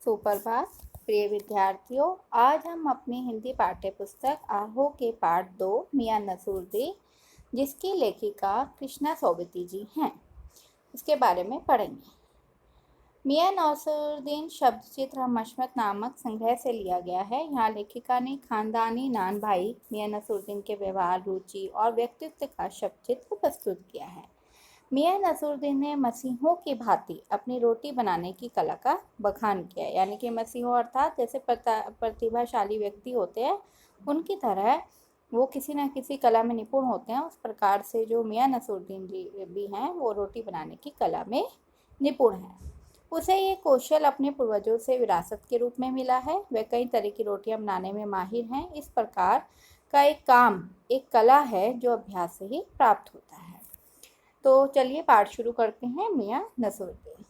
सुप्रभात प्रिय विद्यार्थियों। आज हम अपनी हिंदी पाठ्य पुस्तक आहो के पाठ 2 मियां नसरुद्दीन, जिसकी लेखिका कृष्णा सोबती जी हैं, उसके बारे में पढ़ेंगे। मियां नसरुद्दीन शब्द चित्र मशमत नामक संग्रह से लिया गया है। यहाँ लेखिका ने खानदानी नान भाई मियां नसरुद्दीन के व्यवहार, रुचि और व्यक्तित्व का शब्द चित्र प्रस्तुत किया है। मियां नसरुद्दीन ने मसीहों की भांति अपनी रोटी बनाने की कला का बखान किया, यानी कि मसीहों अर्थात जैसे प्रतिभाशाली व्यक्ति होते हैं उनकी तरह वो किसी न किसी कला में निपुण होते हैं। उस प्रकार से जो मियां नसरुद्दीन जी भी हैं वो रोटी बनाने की कला में निपुण हैं। उसे ये कौशल अपने पूर्वजों से विरासत के रूप में मिला है। वे कई तरह की रोटियां बनाने में माहिर हैं। इस प्रकार का एक कला है जो अभ्यास से ही प्राप्त होता है। तो चलिए पाठ शुरू करते हैं। मियां नसरुद्दीन।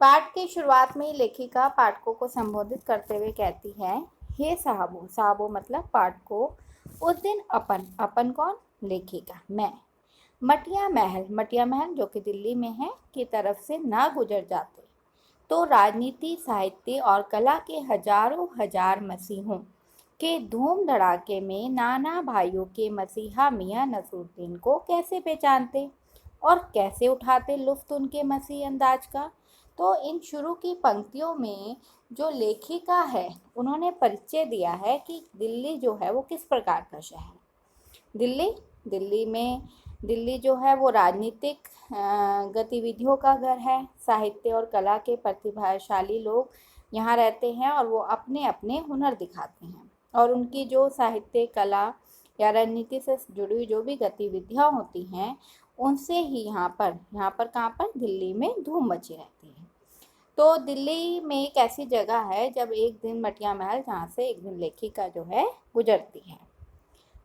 पाठ की शुरुआत में लेखिका पाठकों को संबोधित करते हुए कहती है, हे साहबो। साहबो मतलब पाठकों। उस दिन अपन कौन? लेखिका, मैं मटिया महल जो कि दिल्ली में है की तरफ से ना गुजर जाते तो राजनीति, साहित्य और कला के हजारों हजार मसीहों के धूम धड़ाके में नाना भाइयों के मसीहा मियां नसरुद्दीन को कैसे पहचानते और कैसे उठाते लुत्फ उनके मसीह अंदाज का। तो इन शुरू की पंक्तियों में जो लेखिका है उन्होंने परिचय दिया है कि दिल्ली जो है वो किस प्रकार का शहर। दिल्ली जो है वो राजनीतिक गतिविधियों का घर है। साहित्य और कला के प्रतिभाशाली लोग यहाँ रहते हैं और वो अपने अपने हुनर दिखाते हैं, और उनकी जो साहित्य, कला या राजनीति से जुड़ी हुई जो भी गतिविधियाँ होती हैं उनसे ही यहाँ पर कहाँ पर दिल्ली में धूम मची रहती है। तो दिल्ली में एक ऐसी जगह है जब एक दिन मटिया महल, जहाँ से एक दिन लेखिका जो है गुजरती है।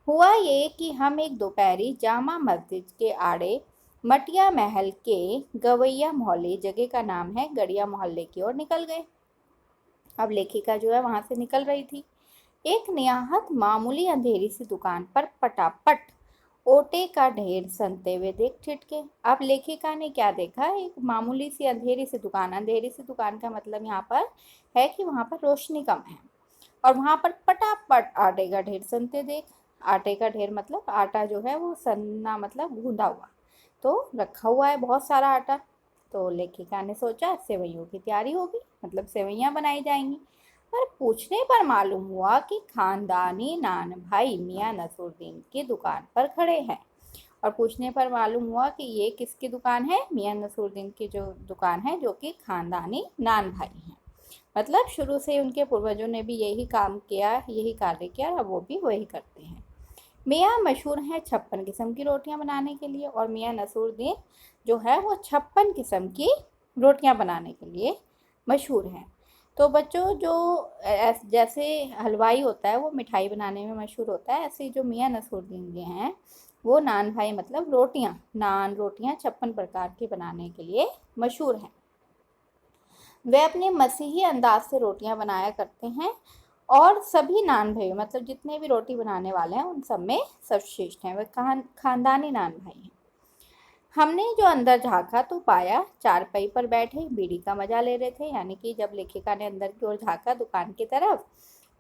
हुआ ये कि हम एक दोपहरी जामा मस्जिद के आड़े मटिया महल के गवैया मोहल्ले, जगह का नाम है गड़िया मोहल्ले, की ओर निकल गए। अब लेखिका जो है वहां से निकल रही थी। एक निहायत मामूली अंधेरी सी दुकान पर पटापट ओटे का ढेर सनते हुए देख छिटके। अब लेखिका ने क्या देखा? एक मामूली सी अंधेरी सी दुकान का मतलब यहाँ पर है कि वहाँ पर रोशनी कम है, और वहाँ पर पटापट आटे का ढेर सनते देख। आटे का ढेर मतलब आटा जो है वो सनना मतलब गूंदा हुआ, तो रखा हुआ है बहुत सारा आटा। तो लेखिका ने सोचा सेवइयों की तैयारी होगी, मतलब सेवइयाँ बनाई जाएंगी। पर पूछने पर मालूम हुआ कि खानदानी नान भाई मियां नसरुद्दीन की दुकान पर खड़े हैं। और पूछने पर मालूम हुआ कि ये किसकी दुकान है? मियां नसरुद्दीन की जो दुकान है, जो कि खानदानी नान भाई हैं। मतलब शुरू से उनके पूर्वजों ने भी यही कार्य किया, और वो भी वही करते हैं। मियां मशहूर हैं 56 किस्म की रोटियां बनाने के लिए, और मियां नसरुद्दीन जो है वो 56 किस्म की रोटियां बनाने के लिए मशहूर हैं। तो बच्चों, जो जैसे हलवाई होता है वो मिठाई बनाने में मशहूर होता है, ऐसे जो मियां नसरुद्दीन जी हैं वो नान भाई मतलब रोटियां 56 प्रकार की बनाने के लिए मशहूर हैं। वे अपने मसीही अंदाज से रोटियां बनाया करते हैं, और सभी नान भाई मतलब जितने भी रोटी बनाने वाले हैं उन सब में सर्वश्रेष्ठ हैं। वे खानदानी नान भाई हैं। हमने जो अंदर झांका तो पाया चारपाई पर बैठे बीड़ी का मजा ले रहे थे। यानी कि जब लेखिका ने अंदर की ओर झांका दुकान की तरफ,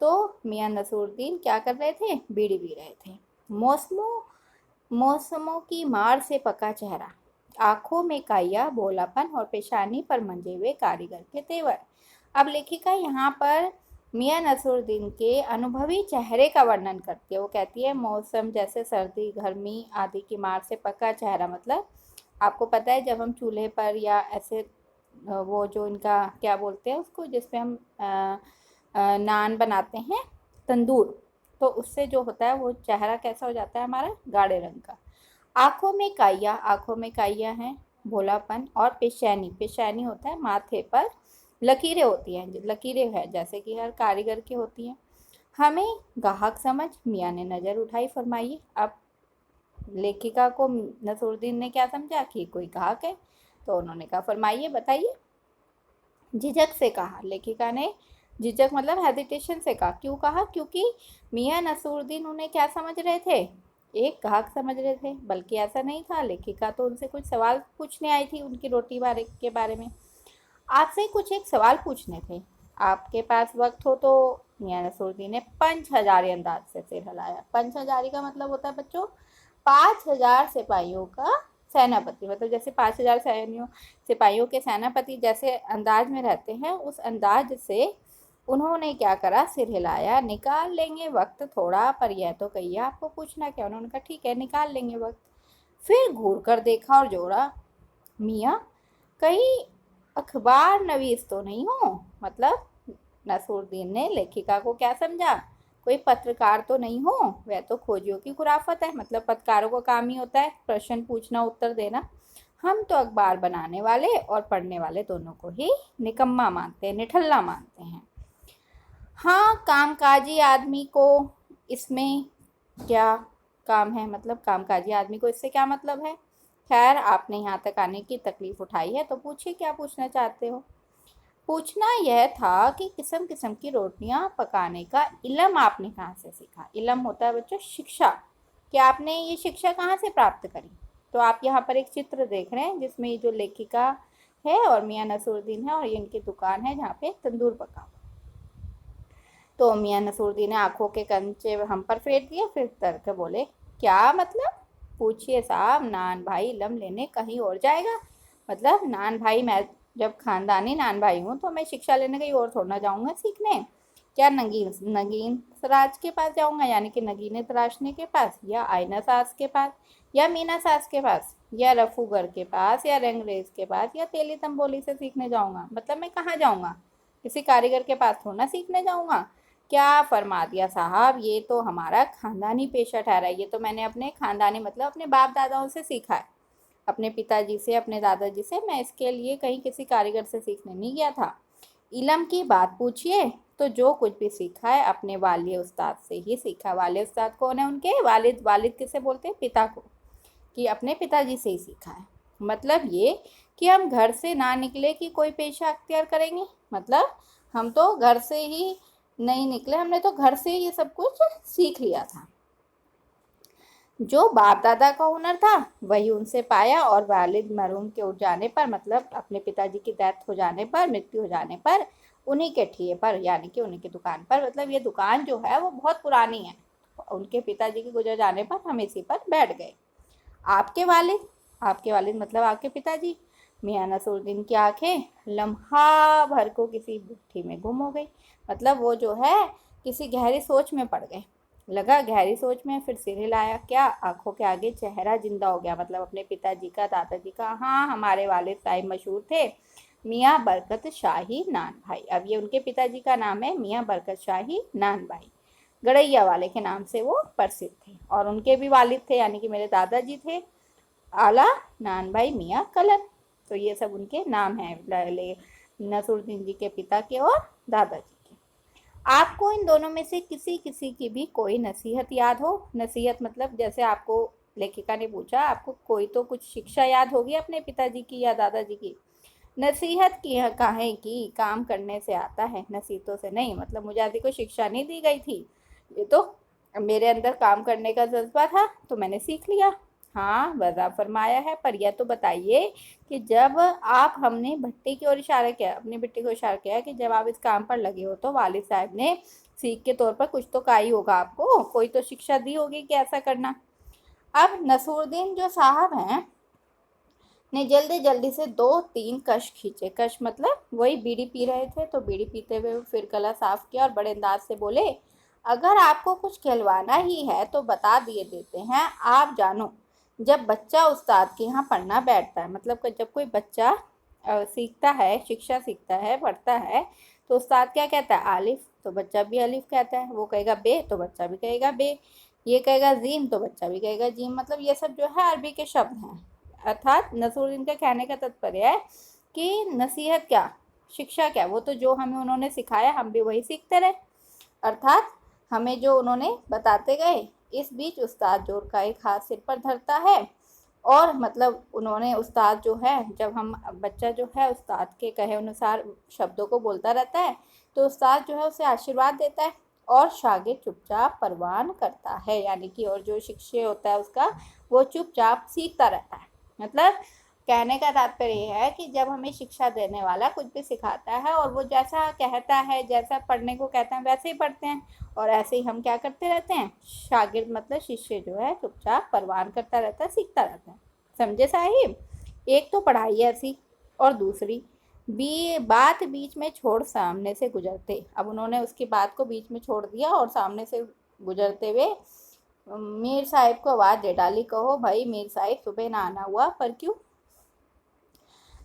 तो मियां नसरुद्दीन क्या कर रहे थे? बीड़ी पी रहे थे। मौसमों की मार से पका चेहरा, आंखों में काया, भोलापन और पेशानी पर मंजे हुए कारीगर के तेवर। अब लेखिका यहाँ पर मियां नसरुद्दीन के अनुभवी चेहरे का वर्णन करती है। वो कहती है मौसम जैसे सर्दी, गर्मी आदि की मार से पका चेहरा, मतलब आपको पता है जब हम चूल्हे पर या ऐसे वो जो इनका क्या बोलते हैं उसको, जिसपे हम नान बनाते हैं, तंदूर, तो उससे जो होता है वो चेहरा कैसा हो जाता है हमारा? गाढ़े रंग का। आंखों में काइया है, भोलापन, और पेशैनी होता है माथे पर लकीरें होती हैं, लकीरें है जैसे कि हर कारीगर की होती हैं। हमें गाहक समझ मियाँ ने नज़र उठाई। फरमाइए। अब लेखिका को नसरुद्दीन ने क्या समझा कि कोई ग्राहक है, तो उन्होंने कहा फरमाइए, बताइए। झिझक से कहा लेखिका ने। झिझक मतलब हेजिटेशन से कहा। क्यों कहा? क्योंकि मियां नसरुद्दीन उन्हें क्या समझ रहे थे? एक ग्राहक समझ रहे थे। बल्कि ऐसा नहीं था, लेखिका तो उनसे कुछ सवाल पूछने आई थी उनकी रोटी के बारे में। आपसे कुछ एक सवाल पूछने थे। आपके पास वक्त हो तो। मियां नसरुद्दीन ने पंच हजारी अंदाज से सिर हिलाया। पंच हजारी का मतलब होता है बच्चों 5,000 सिपाहियों का सेनापति। मतलब जैसे 5,000 सैनियों सिपाहियों के सेनापति जैसे अंदाज में रहते हैं, उस अंदाज से उन्होंने क्या करा, सिर हिलाया। निकाल लेंगे वक्त थोड़ा, पर यह तो कहिए आपको पूछना क्या। उन्होंने कहा ठीक है निकाल लेंगे वक्त। फिर घूर कर देखा और जोड़ा, मियाँ कहीं अखबार नवीस तो नहीं हो। मतलब नसरुद्दीन ने लेखिका को क्या समझा, कोई पत्रकार तो नहीं हो। वह तो खोजियों की खुराफत है। मतलब पत्रकारों का काम ही होता है प्रश्न पूछना उत्तर देना। हम तो अखबार बनाने वाले और पढ़ने वाले दोनों को ही निकम्मा मानते हैं, निठल्ला मानते हैं। हाँ, कामकाजी आदमी को इसमें क्या काम है। मतलब कामकाजी आदमी को इससे क्या मतलब है। खैर, आपने यहाँ तक आने की तकलीफ उठाई है तो पूछिए क्या पूछना चाहते हो। पूछना यह था कि किस्म किस्म की रोटियां पकाने का इल्म आपने कहाँ से सीखा। इल्म होता है बच्चों शिक्षा, कि आपने ये शिक्षा कहाँ से प्राप्त करी। तो आप यहाँ पर एक चित्र देख रहे हैं जिसमें ये जो लेखिका है और मियां नसरुद्दीन है और ये इनकी दुकान है जहाँ पे तंदूर पका। तो मियां नसरुद्दीन ने आंखों के कंचे हम पर फेर दिए, फिर तर्क बोले, क्या मतलब। पूछिए साहब, नान भाई इल्म लेने कहीं और जाएगा। मतलब नान भाई, मैं जब खानदानी नान भाई हूँ तो मैं शिक्षा लेने कहीं और थोड़ा जाऊँगा सीखने। क्या नगीन नगीन सराज के पास जाऊँगा, यानी कि नगीने तराशने के पास, या आईना सास के पास, या मीना सास के पास, या रफूगर के पास, या रंगरेज के पास, या तेली तंबोली से सीखने जाऊँगा। मतलब मैं कहाँ जाऊँगा, किसी कारीगर के पास थोड़ा सीखने जाऊँगा। क्या फरमा दिया साहब, ये तो हमारा खानदानी पेशा ठहरा है। ये तो मैंने अपने खानदानी मतलब अपने बाप दादाओं से सीखा है, अपने पिताजी से, अपने दादाजी से। मैं इसके लिए कहीं किसी कारीगर से सीखने नहीं गया था। इल्म की बात पूछिए तो जो कुछ भी सीखा है अपने वाले उस्ताद से ही सीखा। वाले उस्ताद कौन है उनके, वालिद। वालिद किसे बोलते हैं, पिता को। कि अपने पिताजी से ही सीखा है। मतलब ये कि हम घर से ना निकले कि कोई पेशा अख्तियार करेंगे। मतलब हम तो घर से ही नहीं निकले, हमने तो घर से ये सब कुछ सीख लिया था। जो बाप दादा का हुनर था वही उनसे पाया, और वालिद मरहूम के उठ जाने पर, मतलब अपने पिताजी की डेथ हो जाने पर, मृत्यु हो जाने पर, उन्हीं के ठिए पर, यानी कि उन्हीं की दुकान पर। मतलब ये दुकान जो है वो बहुत पुरानी है। उनके पिताजी के गुजर जाने पर हम इसी पर बैठ गए। आपके वालिद, आपके वालिद मतलब आपके पिताजी। मियां नसरुद्दीन की आंखें लम्हा भर को किसी भट्ठी में गुम हो गई। मतलब वो जो है किसी गहरी सोच में पड़ गए। लगा गहरी सोच में, फिर सिर हिलाया। क्या, आंखों के आगे चेहरा जिंदा हो गया। मतलब अपने पिताजी का, दादाजी का। हाँ, हमारे वालिद साहिब मशहूर थे, मियाँ बरकत शाही नान भाई। अब ये उनके पिताजी का नाम है, मियाँ बरकत शाही नान भाई। गड़ैया वाले के नाम से वो प्रसिद्ध थे। और उनके भी वालिद थे, यानी कि मेरे दादाजी थे, आला नान भाई मियाँ कलन। तो ये सब उनके नाम हैं, नसरुद्दीन जी के पिता के और दादाजी के। आपको इन दोनों में से किसी किसी की भी कोई नसीहत याद हो। नसीहत मतलब जैसे आपको लेखिका ने पूछा, आपको कोई तो कुछ शिक्षा याद होगी अपने पिताजी की या दादाजी की। नसीहत की कहें कि काम करने से आता है, नसीहतों से नहीं। मतलब मुझे आदि को शिक्षा नहीं दी गई थी, ये तो मेरे अंदर काम करने का जज्बा था तो मैंने सीख लिया। हाँ, वज़ा फरमाया है। पर यह तो बताइए कि जब आप, हमने भट्टी की ओर इशारा किया, अपनी भट्टी को इशारा किया कि जब आप इस काम पर लगे हो तो वालिद साहब ने सीख के तौर पर कुछ तो कहा ही होगा आपको, कोई तो शिक्षा दी होगी कि ऐसा करना। अब नसरुद्दीन जो साहब हैं ने जल्दी जल्दी से 2-3 कश खींचे। कश मतलब वही बीड़ी पी रहे थे तो बीड़ी पीते हुए फिर गला साफ किया और बड़े अंदाज से बोले, अगर आपको कुछ कहलवाना ही है तो बता दिए देते हैं। आप जानो, जब बच्चा उस्ताद के यहाँ पढ़ना बैठता है, मतलब जब कोई बच्चा सीखता है, शिक्षा सीखता है, पढ़ता है, तो उस्ताद क्या कहता है, आलिफ, तो बच्चा भी अलिफ कहता है। वो कहेगा बे तो बच्चा भी कहेगा बे। ये कहेगा जीम तो बच्चा भी कहेगा जीम। मतलब ये सब जो है अरबी के शब्द हैं। अर्थात नसरुद्दीन का कहने का तात्पर्य है कि नसीहत क्या, शिक्षा क्या, वो तो जो हमें उन्होंने सिखाया हम भी वही सीखते रहे। अर्थात हमें जो उन्होंने बताते गए। इस बीच उस्ताद जोर का एक हाथ सिर पर धरता है, और मतलब उन्होंने, उस्ताद जो है, जब हम, बच्चा जो है उस्ताद के कहे अनुसार शब्दों को बोलता रहता है तो उस्ताद जो है उसे आशीर्वाद देता है और शागिर्द चुपचाप परवान करता है। यानी कि और जो शिष्य होता है उसका, वो चुपचाप सीखता रहता है। मतलब कहने का तात्पर्य ये है कि जब हमें शिक्षा देने वाला कुछ भी सिखाता है और वो जैसा कहता है, जैसा पढ़ने को कहते हैं वैसे ही पढ़ते हैं, और ऐसे ही हम क्या करते रहते हैं, शागिर्द मतलब शिष्य जो है चुपचाप परवान करता रहता है, सीखता रहता है। समझे साहिब? एक तो पढ़ाई ऐसी, और दूसरी बात बीच में छोड़ सामने से गुजरते। अब उन्होंने उसकी बात को बीच में छोड़ दिया और सामने से गुजरते हुए मीर साहिब को आवाज़ दे डाली, कहो भाई मीर साहिब सुबह ना आना हुआ, पर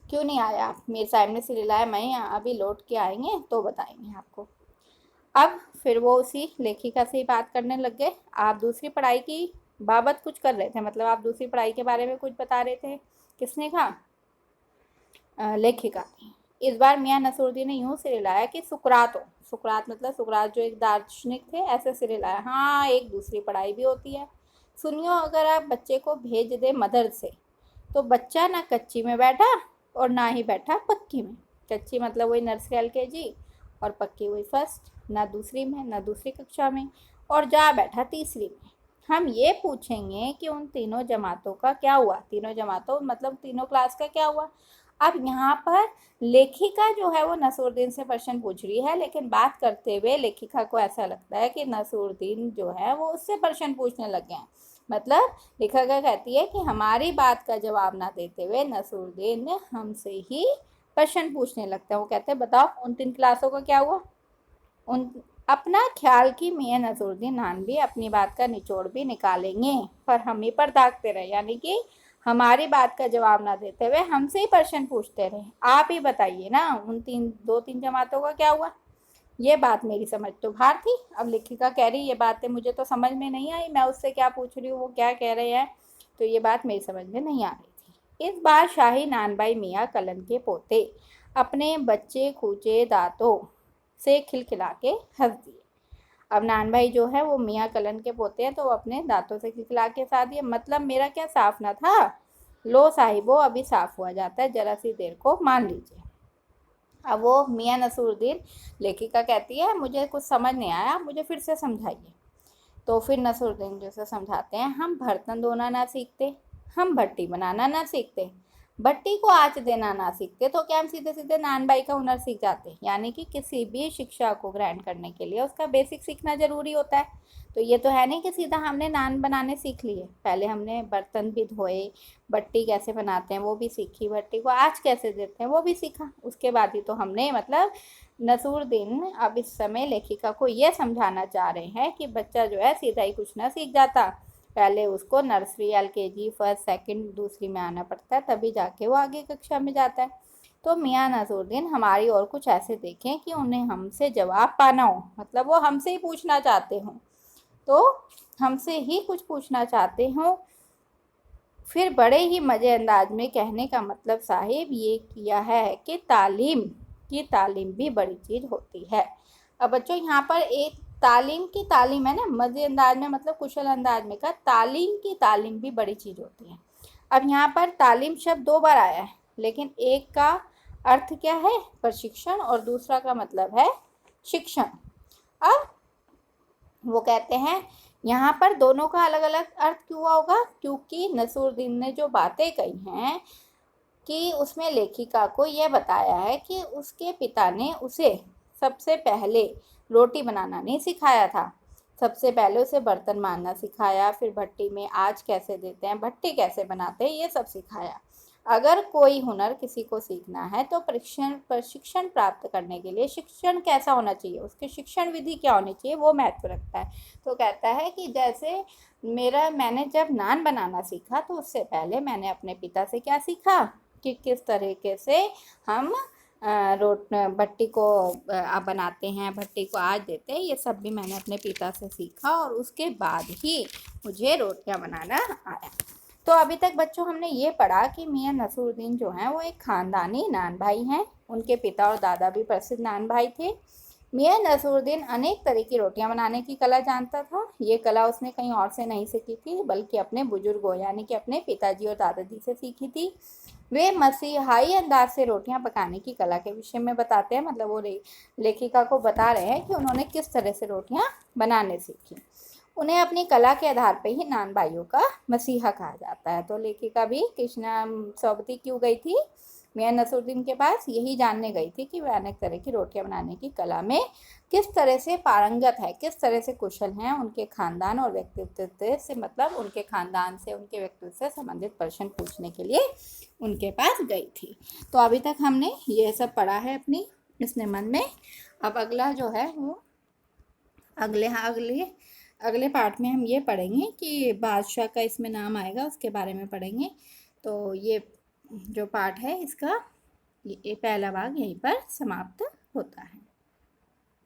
क्यों नहीं आया? मीर साहिब ने सिर हिलाया, मैं अभी लौट के आएंगे तो बताएंगे आपको। अब फिर वो उसी लेखिका से ही बात करने लग गए। आप दूसरी पढ़ाई की बाबत कुछ कर रहे थे, मतलब आप दूसरी पढ़ाई के बारे में कुछ बता रहे थे। किसने कहा? लेखिका ने। इस बार मियाँ नसरुद्दीन ने यूं सिर हिलाया कि सुकरात मतलब सुकरात जो एक दार्शनिक थे, ऐसे सिर हिलाया। हाँ, एक दूसरी पढ़ाई भी होती है। सुनियो, अगर आप बच्चे को भेज दे मदरसे तो बच्चा ना कच्ची में बैठा और ना ही बैठा पक्की में। कच्ची मतलब वही नर्सरी LKG, और पक्की हुई फर्स्ट, ना दूसरी में ना दूसरी कक्षा में, और जा बैठा तीसरी में। हम ये पूछेंगे कि उन तीनों जमातों का क्या हुआ। तीनों जमातों मतलब तीनों क्लास का क्या हुआ। अब यहाँ पर लेखिका जो है वो नसरुद्दीन से प्रश्न पूछ रही है, लेकिन बात करते हुए लेखिका को ऐसा लगता है कि नसरुद्दीन जो है वो उससे प्रश्न पूछने लग गए हैं। मतलब लेखिका कहती है कि हमारी बात का जवाब ना देते हुए नसरुद्दीन हमसे ही प्रश्न पूछने लगता है। वो कहते हैं, बताओ उन 3 क्लासों का क्या हुआ। उन अपना ख्याल की मियाँ नसरुद्दीन नानवी अपनी बात का निचोड़ भी निकालेंगे, पर हम ही पर दागते रहे, यानी कि हमारी बात का जवाब ना देते हुए हमसे ही प्रश्न पूछते रहे। आप ही बताइए ना, उन 2-3 जमातों का क्या हुआ। ये बात मेरी समझ तो बाहर थी। अब लेखिका कह रही ये बातें मुझे तो समझ में नहीं आई, मैं उससे क्या पूछ रही हूँ, वो क्या कह रहे हैं, तो ये बात मेरी समझ में नहीं आ रही थी। इस बार शाही नानबाई मियाँ कलन के पोते अपने बच्चे खूचे दांतों से खिलखिला के हंस दिए। अब नान भाई जो है वो मियाँ कलन के पोते हैं, तो वो अपने दांतों से खिलखिला के साथ दिए। मतलब मेरा क्या साफ ना था? लो साहिबो, अभी साफ हुआ जाता है, जरा सी देर को मान लीजिए। अब वो मियाँ नसरुद्दीन, लेखिका कहती है मुझे कुछ समझ नहीं आया, मुझे फिर से समझाइए। तो फिर नसरुद्दीन जैसे समझाते हैं, हम बर्तन धोना ना सीखते, हम भट्टी बनाना ना सीखते, भट्टी को आँच देना ना सीखते, तो क्या हम सीधे सीधे नान बाई का हुनर सीख जाते। यानी कि किसी भी शिक्षा को ग्रहण करने के लिए उसका बेसिक सीखना ज़रूरी होता है। तो ये तो है नहीं कि सीधा हमने नान बनाने सीख लिए, पहले हमने बर्तन भी धोए, भट्टी कैसे बनाते हैं वो भी सीखी, भट्टी को आँच कैसे देते हैं वो भी सीखा, उसके बाद ही तो हमने मतलब नसरुद्दीन अब इस समय लेखिका को ये समझाना चाह रहे हैं कि बच्चा जो है सीधा ही कुछ ना सीख जाता, पहले उसको नर्सरी LKG फर्स्ट सेकंड दूसरी में आना पड़ता है, तभी जाके वो आगे कक्षा में जाता है। तो मियाँ नसरुद्दीन हमारी और कुछ ऐसे देखें कि उन्हें हमसे जवाब पाना हो, मतलब वो हमसे ही पूछना चाहते हों, तो हमसे ही कुछ पूछना चाहते हों। फिर बड़े ही मज़े अंदाज में कहने का मतलब साहिब ये किया है कि तालीम भी बड़ी चीज़ होती है। अब बच्चों यहाँ पर एक तालीम है ना, मज़े अंदाज में मतलब कुशल अंदाज में का तालीम भी बड़ी चीज़ होती है। अब यहाँ पर तालीम शब्द 2 बार आया है, लेकिन एक का अर्थ क्या है? प्रशिक्षण, और दूसरा का मतलब है शिक्षण। अब वो कहते हैं यहाँ पर दोनों का अलग अलग अर्थ क्यों हुआ होगा, क्योंकि नसरुद्दीन ने जो बातें कही हैं कि उसमें लेखिका को यह बताया है कि उसके पिता ने उसे सबसे पहले रोटी बनाना नहीं सिखाया था, सबसे पहले उसे बर्तन मांजना सिखाया, फिर भट्टी में आँच कैसे देते हैं, भट्टी कैसे बनाते हैं, ये सब सिखाया। अगर कोई हुनर किसी को सीखना है तो प्रशिक्षण प्राप्त करने के लिए शिक्षण कैसा होना चाहिए, उसकी शिक्षण विधि क्या होनी चाहिए, वो महत्व रखता है। तो कहता है कि जैसे मैंने जब नान बनाना सीखा तो उससे पहले मैंने अपने पिता से क्या सीखा कि किस तरीके से हम भट्टी को बनाते हैं, भट्टी को आँच देते हैं, ये सब भी मैंने अपने पिता से सीखा, और उसके बाद ही मुझे रोटियां बनाना आया। तो अभी तक बच्चों हमने ये पढ़ा कि मियाँ नसरुद्दीन जो हैं वो एक ख़ानदानी नान भाई हैं, उनके पिता और दादा भी प्रसिद्ध नान भाई थे। मियाँ नसरुद्दीन अनेक तरह की रोटियां बनाने की कला जानता था। ये कला उसने कहीं और से नहीं सीखी थी, बल्कि अपने बुजुर्गों यानी कि अपने पिताजी और दादाजी से सीखी थी। वे मसीहाई अंदाज से रोटियां पकाने की कला के विषय में बताते हैं, मतलब वो लेखिका को बता रहे हैं कि उन्होंने किस तरह से रोटियां बनाने सीखी। उन्हें अपनी कला के आधार पर ही नान भाइयों का मसीहा कहा जाता है। तो लेखिका भी कृष्णा सौबती क्यों गई थी मियां नसरुद्दीन के पास? यही जानने गई थी कि वह अनेक तरह की रोटियां बनाने की कला में किस तरह से पारंगत है, किस तरह से कुशल हैं। उनके खानदान और व्यक्तित्व से, मतलब उनके खानदान से, उनके व्यक्तित्व से संबंधित प्रश्न पूछने के लिए उनके पास गई थी। तो अभी तक हमने ये सब पढ़ा है अपनी इस निबंध में। अब अगला जो है वो अगले पार्ट में हम ये पढ़ेंगे कि बादशाह का इसमें नाम आएगा, उसके बारे में पढ़ेंगे। तो ये जो पार्ट है इसका ये पहला भाग यहीं पर समाप्त होता है।